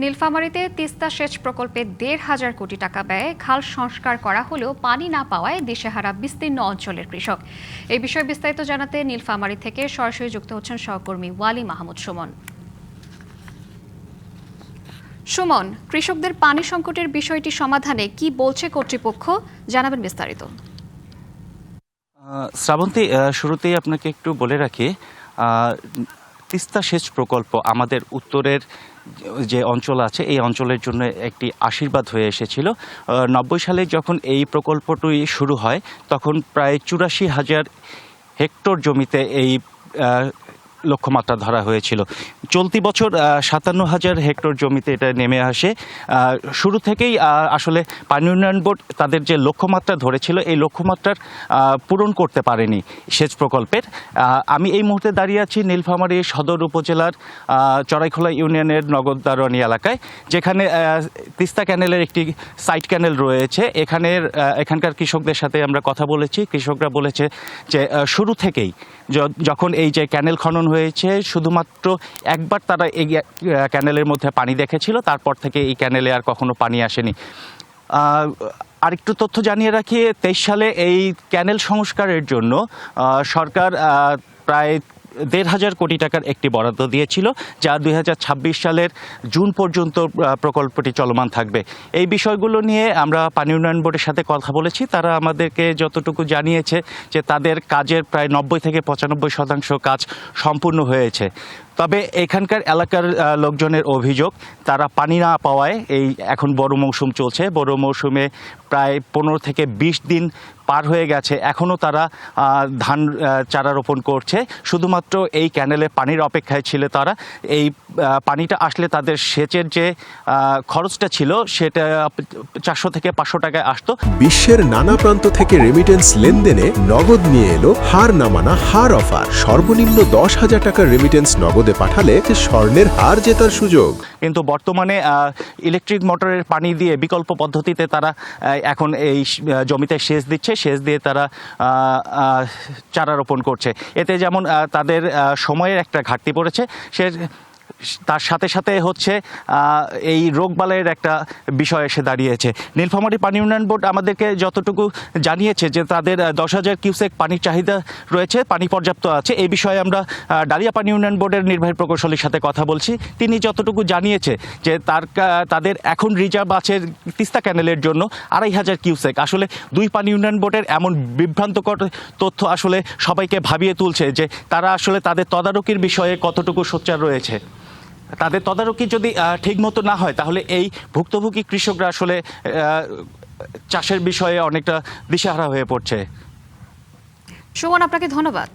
নীলফামারীতে তিস্তা সেচ প্রকল্পে ১,৫০০ কোটি টাকা ব্যয়ে খাল সংস্কার করা হলেও পানি না পাওয়ায় দিশেহারা বিস্তীর্ণ অঞ্চলের কৃষক। এই বিষয়ে বিস্তারিত জানাতে নীলফামারী থেকে সরাসরি যুক্ত হচ্ছেন সহকর্মী ওয়ালি মাহমুদ সুমন। সুমন, কৃষকদের পানি সংকটের বিষয়টি সমাধানে কি বলছে কর্তৃপক্ষ, জানাবেন বিস্তারিত। শ্রাবন্তী, শুরুতেই আপনাকে একটু বলে রাখি, তিস্তা সেচ প্রকল্প আমাদের উত্তরের যে অঞ্চল আছে এই অঞ্চলের জন্য একটি আশীর্বাদ হয়ে এসেছিল। ৯০ সালে যখন এই প্রকল্পটি শুরু হয় তখন প্রায় ৮৪,০০০ হেক্টর জমিতে এই লক্ষ্যমাত্রা ধরা হয়েছিল। চলতি বছর ৫৭,০০০ হেক্টর জমিতে এটা নেমে আসে। শুরু থেকেই আসলে পানি উন্নয়ন বোর্ড তাদের যে লক্ষ্যমাত্রা ধরেছিল এই লক্ষ্যমাত্রার পূরণ করতে পারেনি সেচ প্রকল্পের। আমি এই মুহূর্তে দাঁড়িয়ে আছি নীলফামারী সদর উপজেলার চড়াইখোলা ইউনিয়নের নগরদারণী এলাকায়, যেখানে তিস্তা ক্যানেলের একটি সাইড ক্যানেল রয়েছে। এখানকার কৃষকদের সাথে আমরা কথা বলেছি। কৃষকরা বলেছে যে শুরু থেকেই যখন এই যে ক্যানেল খনন হয়েছে শুধুমাত্র একবার তারা এই ক্যানেলের মধ্যে পানি দেখেছিল, তারপর থেকে এই ক্যানেলে আর কখনো পানি আসেনি। আরেকটু তথ্য জানিয়ে রাখি, ২৩ সালে এই ক্যানেল সংস্কারের জন্য সরকার প্রায় ১,৫০০ কোটি টাকার একটি বরাদ্দ দিয়েছিল, যা ২০২৬ সালের জুন পর্যন্ত প্রকল্পটি চলমান থাকবে। এই বিষয়গুলো নিয়ে আমরা পানি উন্নয়ন বোর্ডের সাথে কথা বলেছি। তারা আমাদেরকে যতটুকু জানিয়েছে যে তাদের কাজের প্রায় ৯০ থেকে ৯৫% কাজ সম্পূর্ণ হয়েছে। তবে এখানকার এলাকার লোকজনের অভিযোগ, তারা পানি না পাওয়ায় এখন বড় মৌসুম চলছে। বড় মৌসুমে প্রায় ১৫ থেকে ২০ দিন পার হয়ে গেছে, এখনও তারা ধান চারা রোপণ করছে। শুধুমাত্র এই ক্যানেলে পানির অপেক্ষায় ছিল তারা। এই পানিটা আসলে তাদের সেচের যে খরচটা ছিল সেটা ৪০০ থেকে ৫০০ টাকায় আসতো। বিশ্বের নানা প্রান্ত থেকে রেমিটেন্স লেনদেনে নগদ নিয়ে এলো হার না মানা হার অফার। সর্বনিম্ন ১০,০০০ টাকার রেমিটেন্স নগদে পাঠালে স্বর্ণের হার জেতার সুযোগ। কিন্তু বর্তমানে ইলেকট্রিক মোটরের পানি দিয়ে বিকল্প পদ্ধতিতে তারা এখন এই জমিতে সেচ দিচ্ছে। সেচ দিয়ে তারা চারা রোপণ করছে। এতে যেমন তাদের সময়ের একটা ঘাটতি পড়েছে, তার সাথে সাথে হচ্ছে এই রোগবালাইয়ের একটা বিষয় এসে দাঁড়িয়েছে। নীলফামারী পানি উন্নয়ন বোর্ড আমাদেরকে যতটুকু জানিয়েছে যে তাদের ১০,০০০ কিউসেক পানির চাহিদা রয়েছে, পানি পর্যাপ্ত আছে। এই বিষয়ে আমরা ডালিয়া পানি উন্নয়ন বোর্ডের নির্বাহী প্রকৌশলীর সাথে কথা বলছি। তিনি যতটুকু জানিয়েছে যে তাদের এখন রিজার্ভ আছে তিস্তা ক্যানেলের জন্য ২,৫০০ কিউসেক। আসলে দুই পানি উন্নয়ন বোর্ডের এমন বিভ্রান্তকর তথ্য আসলে সবাইকে ভাবিয়ে তুলছে যে তারা আসলে তাদের তদারকির বিষয়ে কতটুকু সোচ্চার রয়েছে। তাদের তদারকি যদি ঠিকমতো না হয় তাহলে এই ভুক্তভোগী কৃষকরা আসলে চাষের বিষয়ে অনেকটা দিশেহারা হয়ে পড়ছে। সুমন, আপনাকে ধন্যবাদ।